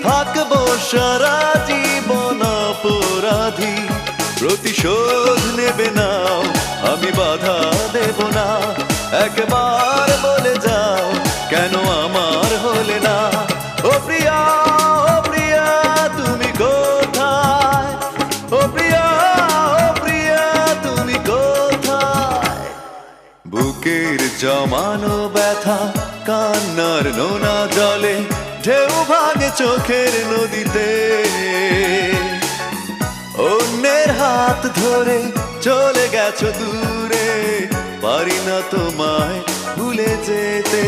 থাকবো সারা জীবন অপরাধী। প্রতিশোধ নেবে নাও, আমি বাধা দেব না। একবার বলে যাও, কেন আমার হলে না? ও প্রিয়া, ও প্রিয়া, তুমি কোথায়? ও প্রিয়া, ও প্রিয়া, তুমি কোথায়? বুকের জমানো ব্যথা কান্নার নোনা জলে ঢেউ ভাঙে চোখের নদীতে। অন্যের হাত ধরে চলে গেছো দূরে, পারি না তোমায় ভুলে যেতে।